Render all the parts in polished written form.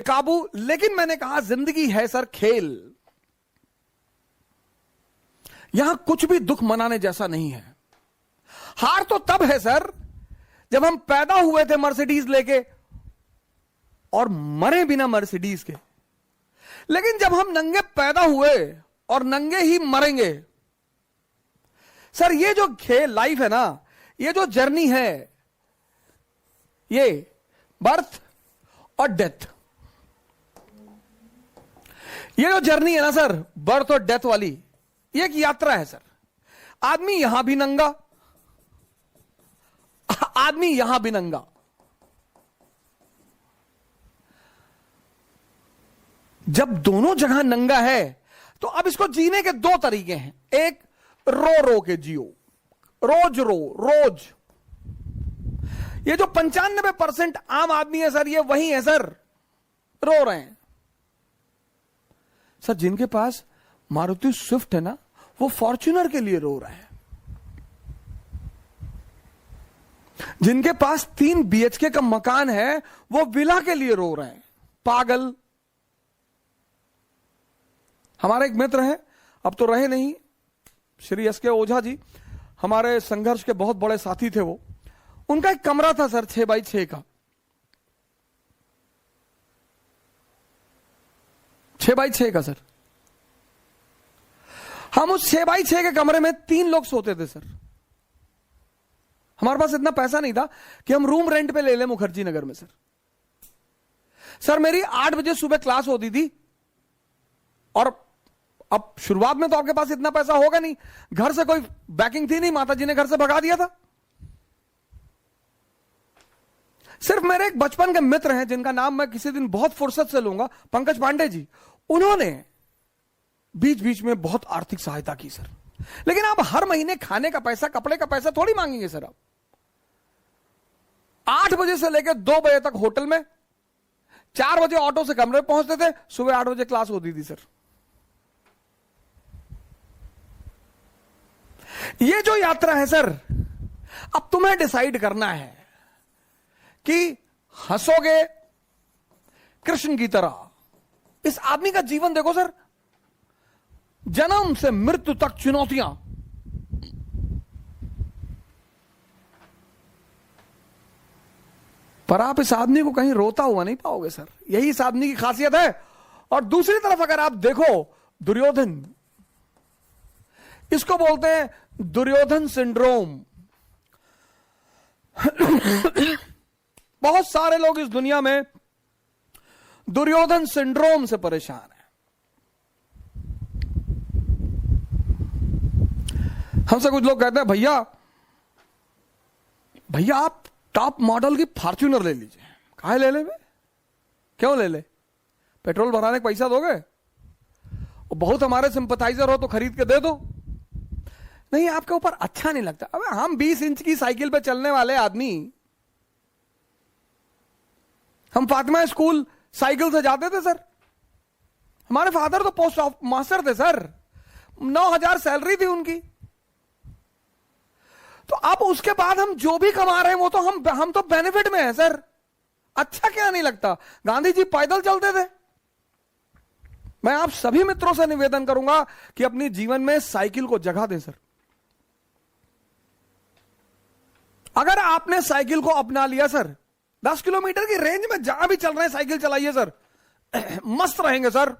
काबू। लेकिन मैंने कहा जिंदगी है सर खेल, यहां कुछ भी दुख मनाने जैसा नहीं है। हार तो तब है सर जब हम पैदा हुए थे मर्सिडीज लेके और मरे बिना मर्सिडीज के। लेकिन जब हम नंगे पैदा हुए और नंगे ही मरेंगे सर, ये जो खेल लाइफ है ना, ये जो जर्नी है, ये बर्थ और डेथ, ये जो जर्नी है ना सर, बर्थ और डेथ वाली, ये एक यात्रा है सर। आदमी यहां भी नंगा, आदमी यहां भी नंगा। जब दोनों जगह नंगा है तो अब इसको जीने के दो तरीके हैं। एक, रो रो के जियो, रोज रो रोज। ये जो 95% आम आदमी है सर, ये वही है सर, रो रहे हैं सर। जिनके पास मारुति स्विफ्ट है ना, वो फॉर्च्यूनर के लिए रो रहे हैं। जिनके पास 3 BHK का मकान है, वो विला के लिए रो रहे हैं। पागल। हमारे एक मित्र हैं, अब तो रहे नहीं, श्री एस के ओझा जी, हमारे संघर्ष के बहुत बड़े साथी थे वो। उनका एक कमरा था सर 6x6 का, 6x6 का सर। हम उस 6x6 के कमरे में 3 लोग सोते थे सर। हमारे पास इतना पैसा नहीं था कि हम रूम रेंट पे ले लें मुखर्जी नगर में सर। सर मेरी 8 बजे सुबह क्लास होती थी, और अब शुरुआत में तो आपके पास इतना पैसा होगा नहीं, घर से कोई बैकिंग थी नहीं, माताजी ने घर से भगा दिया था। सिर्फ मेरे एक बचपन के मित्र हैं जिनका नाम मैं किसी दिन बहुत फुर्सत से लूंगा, पंकज पांडे जी, उन्होंने बीच बीच में बहुत आर्थिक सहायता की सर। लेकिन आप हर महीने खाने का पैसा, कपड़े का पैसा थोड़ी मांगेंगे सर। आप 8 बजे से लेकर 2 बजे तक होटल में, 4 बजे ऑटो से कमरे पहुंचते थे, सुबह 8 बजे क्लास होती थी सर। ये जो यात्रा है सर, अब तुम्हें डिसाइड करना है कि हंसोगे कृष्ण की तरह। इस आदमी का जीवन देखो सर, जन्म से मृत्यु तक चुनौतियां। पर आप इस आदमी को कहीं रोता हुआ नहीं पाओगे सर, यही इस आदमी की खासियत है। और दूसरी तरफ अगर आप देखो दुर्योधन, इसको बोलते हैं दुर्योधन सिंड्रोम। बहुत सारे लोग इस दुनिया में दुर्योधन सिंड्रोम से परेशान हैं। हमसे कुछ लोग कहते हैं, भैया भैया आप टॉप मॉडल की फॉर्च्यूनर ले लीजिए। काहे ले ले? क्यों ले ले? पेट्रोल भराने का पैसा दोगे? और बहुत हमारे सिंपथाइजर हो तो खरीद के दे दो। नहीं, आपके ऊपर अच्छा नहीं लगता। अबे हम 20 इंच की साइकिल पे चलने वाले आदमी, हम फातिमा स्कूल साइकिल से जाते थे सर। हमारे फादर तो पोस्ट ऑफ मास्टर थे सर, 9,000 सैलरी थी उनकी। तो अब उसके बाद हम जो भी कमा रहे हैं वो तो हम तो बेनिफिट में हैं सर। अच्छा क्या नहीं लगता? गांधी जी पैदल चलते थे। मैं आप सभी मित्रों से निवेदन करूंगा कि अपनी जीवन में साइकिल को जगह दें सर। अगर आपने साइकिल को अपना लिया सर, 10 किलोमीटर की रेंज में जहां भी चल रहे हैं साइकिल चलाइए सर, मस्त रहेंगे सर।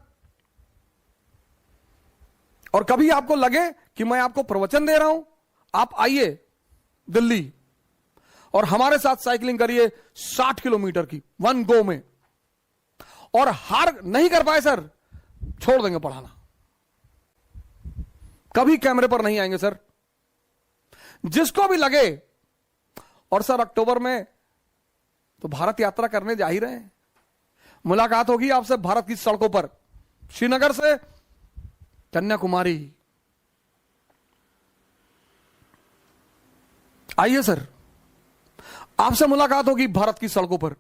और कभी आपको लगे कि मैं आपको प्रवचन दे रहा हूं, आप आइए दिल्ली और हमारे साथ साइकिलिंग करिए 60 किलोमीटर की 1 गो में। और हार नहीं कर पाए सर, छोड़ देंगे पढ़ाना, कभी कैमरे पर नहीं आएंगे सर। जिसको भी लगे। और सर अक्टूबर में तो भारत यात्रा करने जा ही रहे हैं। मुलाकात होगी आपसे भारत की सड़कों पर, श्रीनगर से कन्याकुमारी। आइए सर, आपसे मुलाकात होगी भारत की सड़कों पर।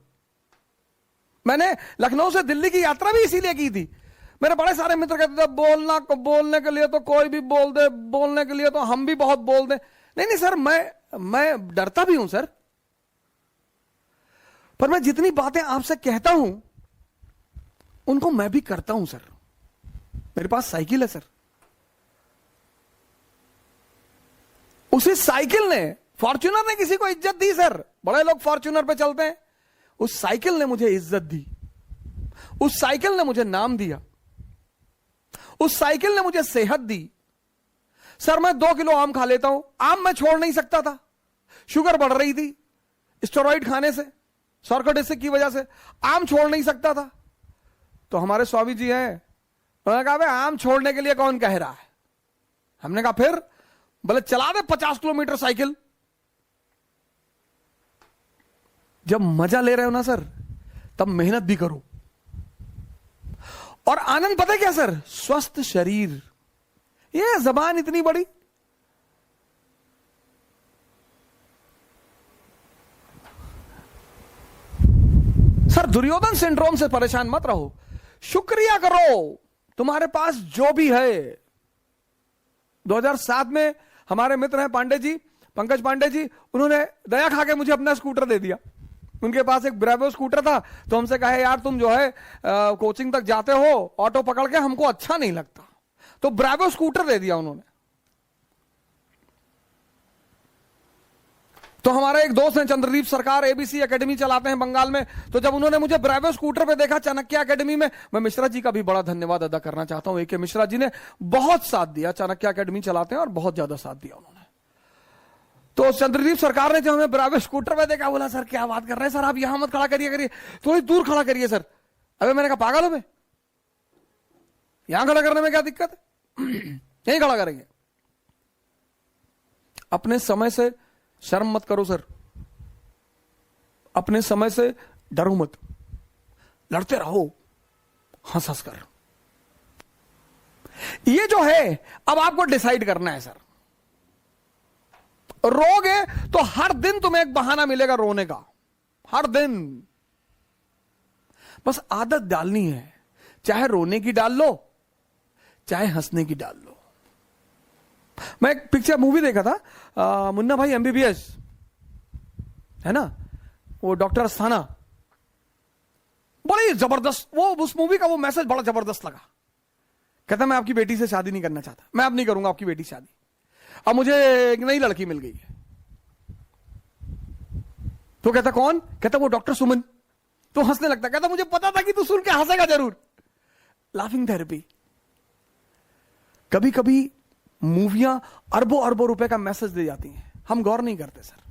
मैंने लखनऊ से दिल्ली की यात्रा भी इसीलिए की थी। मेरे बड़े सारे मित्र कहते थे बोलने के लिए तो कोई भी बोल दे, बोलने के लिए तो हम भी बहुत बोल दे। नहीं सर, मैं डरता भी हूं सर, पर मैं जितनी बातें आपसे कहता हूं उनको मैं भी करता हूं सर। मेरे पास साइकिल है सर, उसी साइकिल ने, फॉर्च्यूनर ने किसी को इज्जत दी सर। बड़े लोग फॉर्च्यूनर पे चलते हैं, उस साइकिल ने मुझे इज्जत दी, उस साइकिल ने मुझे नाम दिया, उस साइकिल ने मुझे सेहत दी। सर मैं 2 किलो आम खा लेता हूं, आम मैं छोड़ नहीं सकता था, शुगर बढ़ रही थी स्टेरॉइड खाने से, सॉर्कट एसिड की वजह से आम छोड़ नहीं सकता था। तो हमारे स्वामी जी हैं, उन्होंने कहा भाई आम छोड़ने के लिए कौन कह रहा है। हमने कहा फिर, बोले चला दे 50 किलोमीटर साइकिल। जब मजा ले रहे हो ना सर, तब मेहनत भी करो। और आनंद पता है क्या सर, स्वस्थ शरीर। ये जबान इतनी बड़ी, सर दुर्योधन सिंड्रोम से परेशान मत रहो, शुक्रिया करो तुम्हारे पास जो भी है। 2007 में हमारे मित्र हैं पांडे जी, पंकज पांडे जी, उन्होंने दया खा के मुझे अपना स्कूटर दे दिया। उनके पास एक ब्रेवो स्कूटर था, तो हमसे कहे यार तुम जो है कोचिंग तक जाते हो ऑटो पकड़ के, हमको अच्छा नहीं लगता, तो ब्रेवो स्कूटर दे दिया उन्होंने। तो हमारे एक दोस्त हैं चंद्रदीप सरकार, एबीसी एकेडमी चलाते हैं बंगाल में, तो जब उन्होंने मुझे ब्रेवो स्कूटर पे देखा चाणक्य एकेडमी में, मैं मिश्रा जी का भी बड़ा धन्यवाद अदा करना चाहता हूं। ए के मिश्रा जी ने बहुत साथ दिया, चाणक्य एकेडमी चलाते हैं और बहुत ज्यादा साथ दिया उन्होंने। तो चंद्रदीप सरकार ने जब हमें ब्रेवो स्कूटर पे देखा, बोला सर क्या बात कर रहे हैं सर, आप यहां मत खड़ा करिए, थोड़ी दूर खड़ा करिए सर। अबे मैंने कहा पागल हो मैं, यहां खड़ा करने में क्या दिक्कत है, यहीं खड़ा करेंगे। अपने समय से शर्म मत करो सर, अपने समय से डरो मत, लड़ते रहो हंस हंस कर। ये जो है अब आपको डिसाइड करना है सर। रोगे तो हर दिन तुम्हें एक बहाना मिलेगा रोने का, हर दिन। बस आदत डालनी है, चाहे रोने की डाल लो, चाहे हंसने की डाल लो। मैं एक पिक्चर मूवी देखा था, मुन्ना भाई एमबीबीएस, है ना, वो डॉक्टर अस्थाना, बड़ी जबरदस्त वो, उस मूवी का वो मैसेज बड़ा जबरदस्त लगा। कहता मैं आपकी बेटी से शादी नहीं करना चाहता, मैं अब नहीं करूंगा आपकी बेटी से शादी, अब मुझे एक नई लड़की मिल गई है। तो कहता कौन, कहता वो डॉक्टर सुमन। तो हंसने लगता, कहता मुझे पता था कि तू सुन के हंसेगा जरूर। Laughing therapy. कभी कभी मूवियां अरबों अरबों रुपए का मैसेज दे जाती हैं, हम गौर नहीं करते सर।